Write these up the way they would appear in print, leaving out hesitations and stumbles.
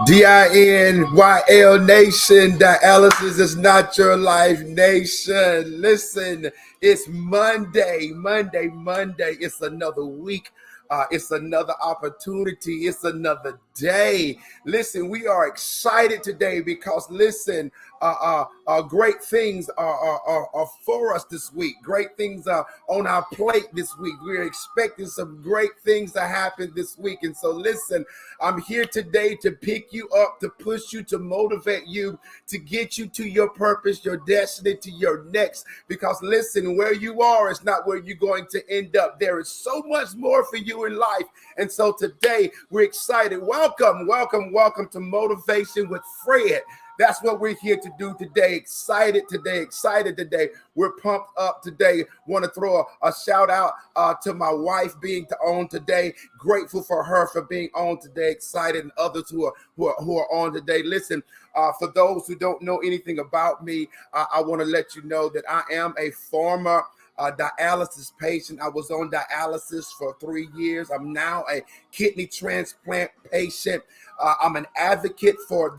DINYL Nation, dialysis is not your life nation. Listen, it's Monday. It's another week. It's another opportunity. It's another day. Listen, we are excited today because listen, great things are for us this week. Great things are on our plate this week. We're expecting some great things to happen this week. And so listen, I'm here today to pick you up, to push you, to motivate you, to get you to your purpose, your destiny, to your next. Because listen, where you are is not where you're going to end up. There is so much more for you in life. And so today we're excited. Welcome to Motivation with Fred. That's what we're here to do today. Excited today. We're pumped up today. Want to throw a shout out to my wife being on today. Grateful for her for being on today. Excited, and others who are on today. Listen, for those who don't know anything about me, I want to let you know that I am a former dialysis patient. I was on dialysis for 3 years. I'm now a kidney transplant patient. I'm an advocate for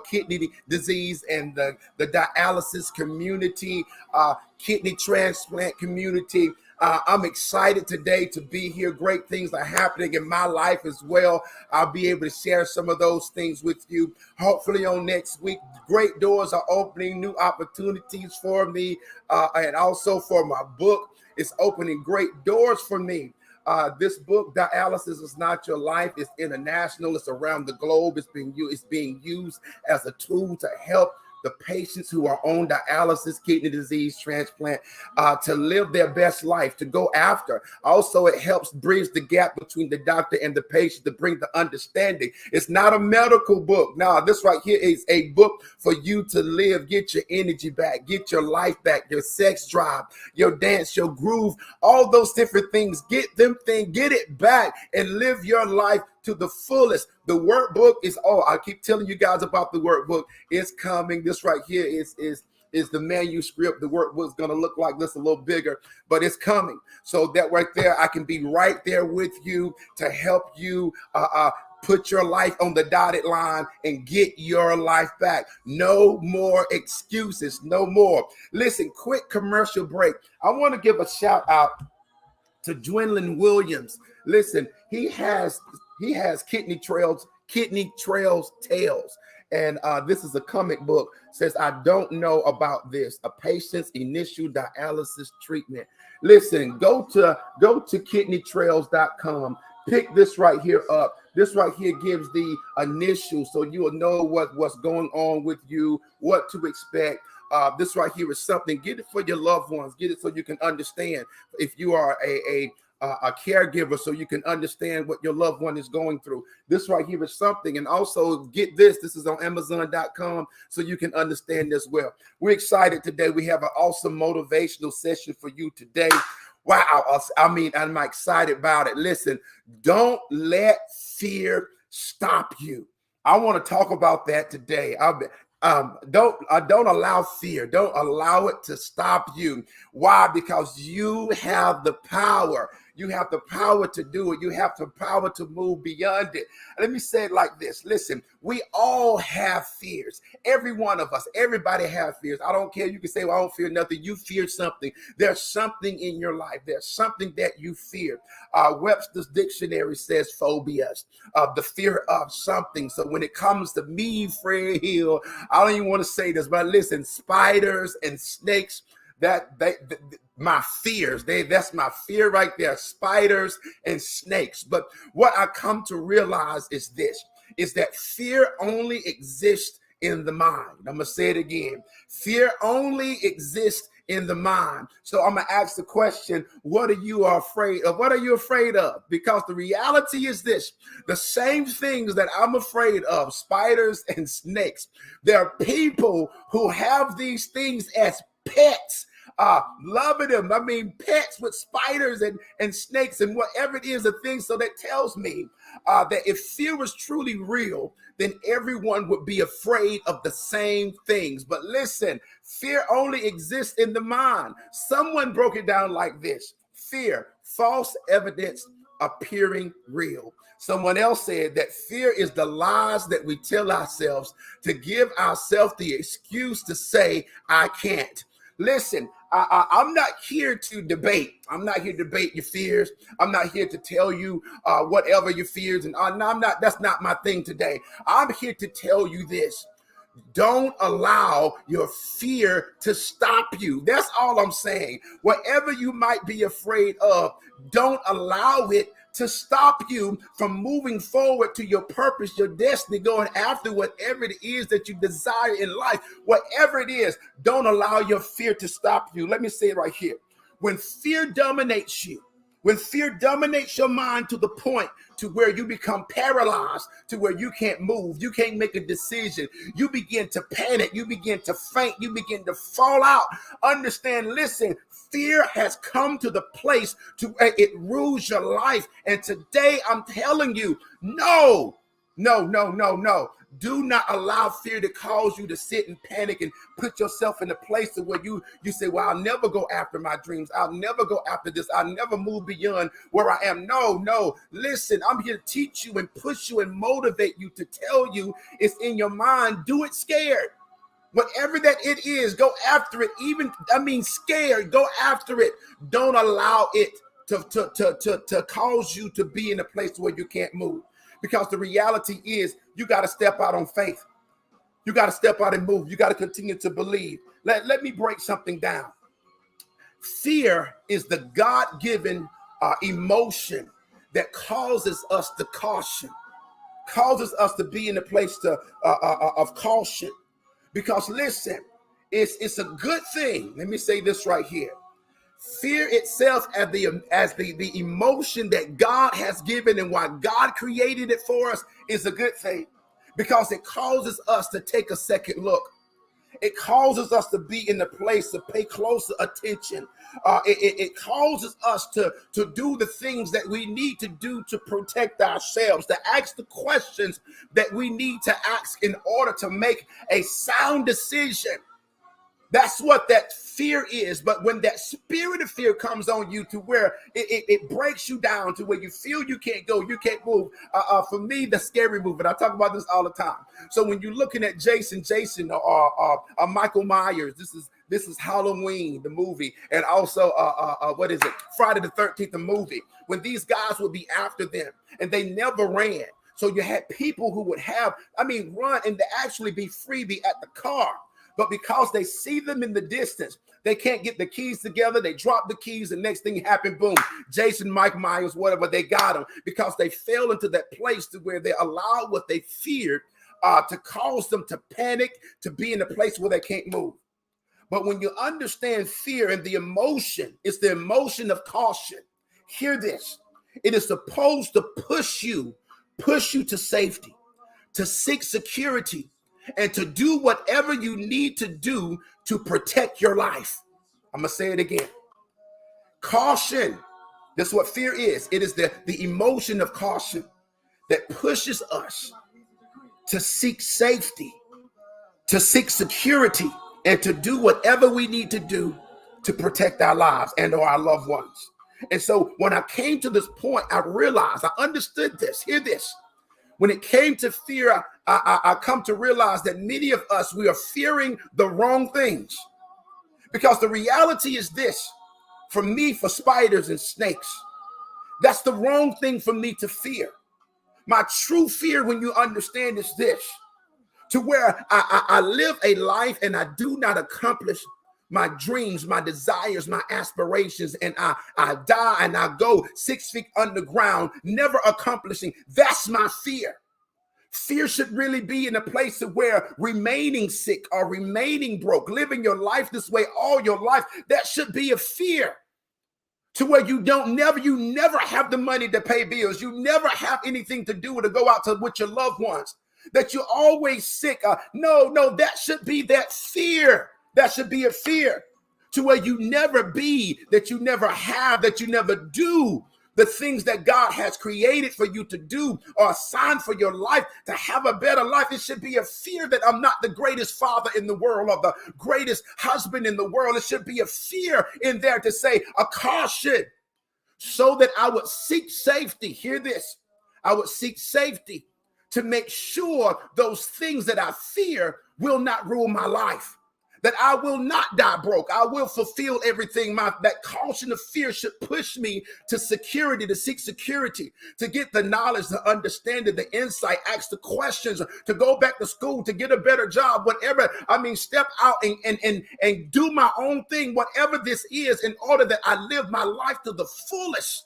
kidney disease and the dialysis community, kidney transplant community. I'm excited today to be here. Great things are happening in my life as well. I'll be able to share some of those things with you. Hopefully on next week, great doors are opening, new opportunities for me, and also for my book. It's opening great doors for me. This book, Dialysis is Not Your Life, is international. It's around the globe. It's being used as a tool to help the patients who are on dialysis, kidney disease, transplant, to live their best life, to go after. Also, it helps bridge the gap between the doctor and the patient to bring the understanding. It's not a medical book. No, this right here is a book for you to live, get your energy back, get your life back, your sex drive, your dance, your groove, all those different things. Get it back and live your life to the fullest. The workbook is, I keep telling you guys about the workbook. It's coming. This right here is the manuscript. The workbook is going to look like this, a little bigger, but it's coming. So that right there, I can be right there with you to help you put your life on the dotted line and get your life back. No more excuses. No more. Listen, quick commercial break. I want to give a shout out to Dwindlin Williams. Listen, he has Kidney Trails Tales. And this is a comic book. Says, I don't know about this, a patient's initial dialysis treatment. Listen, go to kidneytrails.com. Pick this right here up. This right here gives the initial, so you will know what's going on with you, what to expect. This right here is something. Get it for your loved ones. Get it so you can understand. If you are a caregiver, so you can understand what your loved one is going through. This right here is something. And also get this. This is on Amazon.com, so you can understand as well. We're excited today. We have an awesome motivational session for you today. Wow. I mean, I'm excited about it. Listen, don't let fear stop you. I want to talk about that today. Don't allow fear. Don't allow it to stop you. Why? Because you have the power. You have the power to do it. You have the power to move beyond it. Let me say it like this. Listen, we all have fears. Every one of us, everybody have fears. I don't care. You can say, well, I don't fear nothing. You fear something. There's something in your life. There's something that you fear. Webster's dictionary says phobias, the fear of something. So when it comes to me, Fred Hill, I don't even want to say this, but listen, spiders and snakes, my fears, that's my fear right there, spiders and snakes. But what I come to realize is this, is that fear only exists in the mind. I'm going to say it again. Fear only exists in the mind. So I'm going to ask the question, what are you afraid of? What are you afraid of? Because the reality is this, the same things that I'm afraid of, spiders and snakes, there are people who have these things as pets, loving them. I mean, pets with spiders and snakes and whatever it is, the thing. So that tells me that if fear was truly real, then everyone would be afraid of the same things. But listen, fear only exists in the mind. Someone broke it down like this: fear, false evidence appearing real. Someone else said that fear is the lies that we tell ourselves to give ourselves the excuse to say, I can't. Listen, I'm not here to debate. I'm not here to debate your fears. I'm not here to tell you whatever your fears. And no, I'm not. That's not my thing today. I'm here to tell you this. Don't allow your fear to stop you. That's all I'm saying. Whatever you might be afraid of, don't allow it to stop you from moving forward to your purpose, your destiny, going after whatever it is that you desire in life. Whatever it is, don't allow your fear to stop you. Let me say it right here. When fear dominates you, when fear dominates your mind to the point to where you become paralyzed, to where you can't move, you can't make a decision, you begin to panic, you begin to faint, you begin to fall out. Understand, listen, fear has come to the place to where it rules your life. And today I'm telling you, no. Do not allow fear to cause you to sit and panic and put yourself in a place where you say, well, I'll never go after my dreams. I'll never go after this. I'll never move beyond where I am. No. Listen, I'm here to teach you and push you and motivate you, to tell you it's in your mind. Do it scared. Whatever that it is, go after it. Scared, go after it. Don't allow it to cause you to be in a place where you can't move. Because the reality is, you got to step out on faith. You got to step out and move. You got to continue to believe. Let me break something down. Fear is the God-given emotion that causes us to caution, causes us to be in a place of caution. Because listen, it's a good thing. Let me say this right here. Fear itself as the emotion that God has given and why God created it for us is a good thing, because it causes us to take a second look. It causes us to be in the place to pay closer attention. It causes us to do the things that we need to do to protect ourselves, to ask the questions that we need to ask in order to make a sound decision. That's what that fear is. But when that spirit of fear comes on you to where it breaks you down to where you feel you can't go, you can't move. For me, the scary movie, and I talk about this all the time. So when you're looking at Jason or Michael Myers, this is Halloween, the movie, and also Friday the 13th, the movie. When these guys would be after them, and they never ran. So you had people who would run and to actually be free, be at the car. But because they see them in the distance, they can't get the keys together. They drop the keys. The next thing happened, boom, Jason, Mike Myers, whatever, they got them because they fell into that place to where they allowed what they feared to cause them to panic, to be in a place where they can't move. But when you understand fear and the emotion, it's the emotion of caution. Hear this. It is supposed to push you to safety, to seek security, and to do whatever you need to do to protect your life. I'm going to say it again. Caution. That's what fear is. It is the emotion of caution that pushes us to seek safety, to seek security, and to do whatever we need to do to protect our lives and or our loved ones. And so when I came to this point, I realized, I understood this. Hear this. When it came to fear, I come to realize that many of us, we are fearing the wrong things. Because the reality is this, for me, for spiders and snakes, that's the wrong thing for me to fear. My true fear, when you understand, is this, to where I live a life and I do not accomplish my dreams, my desires, my aspirations, and I die and I go 6 feet underground, never accomplishing. That's my fear. Fear should really be in a place of where remaining sick or remaining broke, living your life this way all your life, that should be a fear. To where you never have the money to pay bills. You never have anything to do to go out with your loved ones. That you're always sick. No, that should be that fear. That should be a fear. To where you never be, that you never have, that you never do the things that God has created for you to do or assigned for your life to have a better life. It should be a fear that I'm not the greatest father in the world or the greatest husband in the world. It should be a fear in there to say a caution so that I would seek safety. Hear this. I would seek safety to make sure those things that I fear will not rule my life, that I will not die broke. I will fulfill everything. That caution of fear should push me to security, to seek security, to get the knowledge, the understanding, the insight, ask the questions, to go back to school, to get a better job, whatever. I mean, step out and do my own thing, whatever this is, in order that I live my life to the fullest.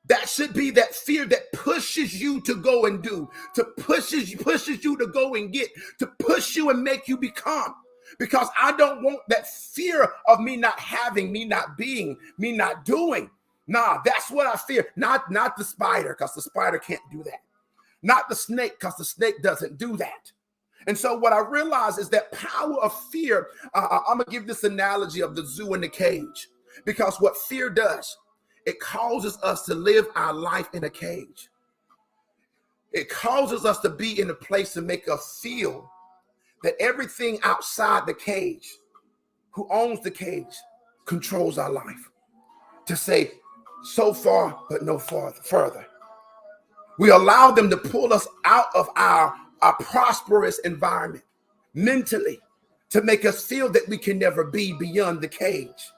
That should be that fear that pushes you to go and do, to pushes you to go and get, to push you and make you become. Because I don't want that fear of me not having, me not being, me not doing. Nah, that's what I fear. Not the spider, because the spider can't do that. Not the snake, because the snake doesn't do that. And so what I realize is that power of fear, I'm going to give this analogy of the zoo and the cage. Because what fear does, it causes us to live our life in a cage. It causes us to be in a place to make us feel that everything outside the cage, who owns the cage, controls our life. To say, so far, but no further. We allow them to pull us out of our prosperous environment mentally, to make us feel that we can never be beyond the cage.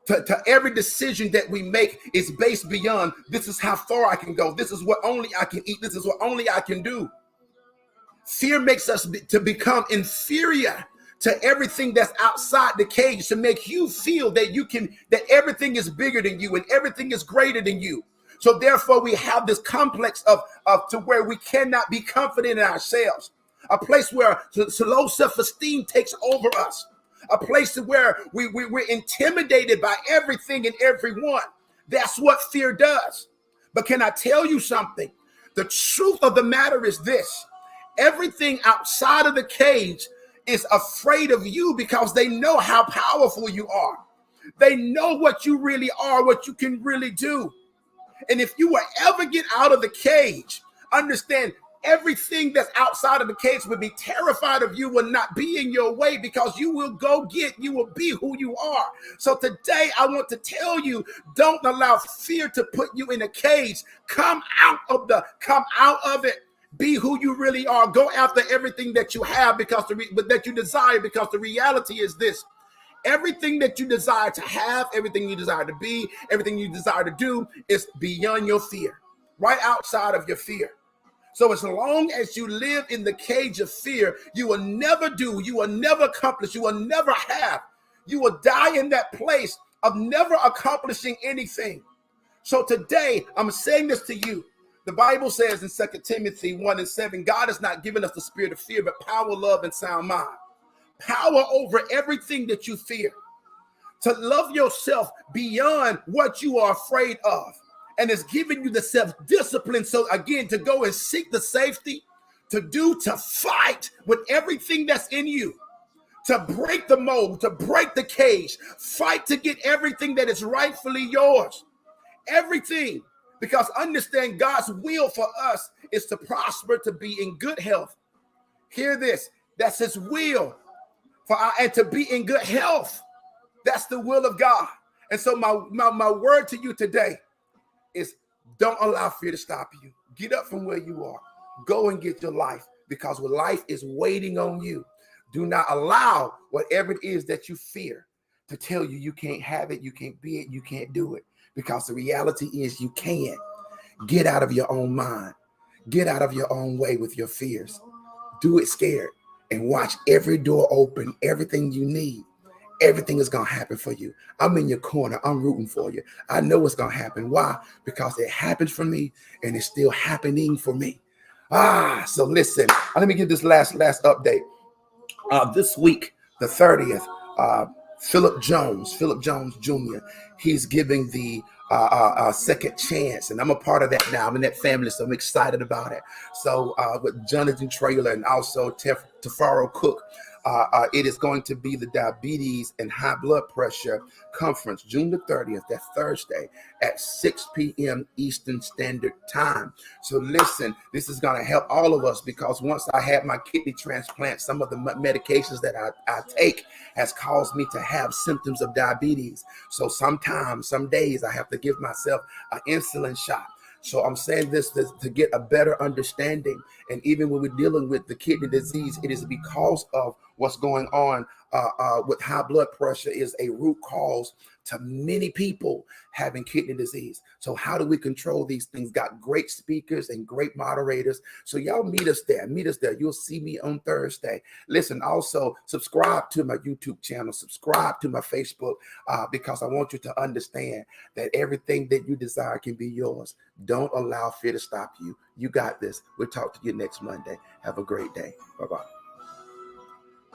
To every decision that we make is based beyond, this is how far I can go. This is what only I can eat. This is what only I can do. Fear makes us to become inferior to everything that's outside the cage, to make you feel that that everything is bigger than you and everything is greater than you. So therefore we have this complex of to where we cannot be confident in ourselves. A place where low self-esteem takes over us. A place where we're intimidated by everything and everyone. That's what fear does. But can I tell you something? The truth of the matter is this. Everything outside of the cage is afraid of you because they know how powerful you are. They know what you really are, what you can really do. And if you will ever get out of the cage, understand everything that's outside of the cage will be terrified of you, will not be in your way, because you will you will be who you are. So today I want to tell you, don't allow fear to put you in a cage. Come out of it. Be who you really are. Go after everything that you have that you desire, because the reality is this. Everything that you desire to have, everything you desire to be, everything you desire to do is beyond your fear, right outside of your fear. So as long as you live in the cage of fear, you will never do, you will never accomplish, you will never have. You will die in that place of never accomplishing anything. So today, I'm saying this to you. The Bible says in 2 Timothy 1:7, God has not given us the spirit of fear, but power, love, and sound mind. Power over everything that you fear. To love yourself beyond what you are afraid of. And it's giving you the self-discipline. So again, to go and seek the safety, to fight with everything that's in you, to break the mold, to break the cage, fight to get everything that is rightfully yours. Everything. Because understand, God's will for us is to prosper, to be in good health. Hear this. That's his will and to be in good health. That's the will of God. And so my word to you today is, don't allow fear to stop you. Get up from where you are. Go and get your life, because what life is waiting on you. Do not allow whatever it is that you fear to tell you you can't have it, you can't be it, you can't do it. Because the reality is you can. Get out of your own mind. Get out of your own way with your fears. Do it scared and watch every door open, everything you need. Everything is going to happen for you. I'm in your corner. I'm rooting for you. I know it's going to happen. Why? Because it happened for me and it's still happening for me. So listen, let me give this last update. This week, the 30th, Philip Jones Jr., he's giving the second chance, and I'm a part of that now. I'm in that family, so I'm excited about it. So with Jonathan Traylor and also Tafaro Cook, It is going to be the Diabetes and High Blood Pressure Conference, June the 30th, that Thursday at 6 p.m. Eastern Standard Time. So listen, this is going to help all of us, because once I had my kidney transplant, some of the medications that I take has caused me to have symptoms of diabetes. So sometimes, some days, I have to give myself an insulin shot. So I'm saying this to get a better understanding. And even when we're dealing with the kidney disease, it is because of what's going on with high blood pressure is a root cause to many people having kidney disease. So how do we control these things? Got great speakers and great moderators. So y'all meet us there. Meet us there. You'll see me on Thursday. Listen, also subscribe to my YouTube channel. Subscribe to my Facebook, because I want you to understand that everything that you desire can be yours. Don't allow fear to stop you. You got this. We'll talk to you next Monday. Have a great day. Bye-bye.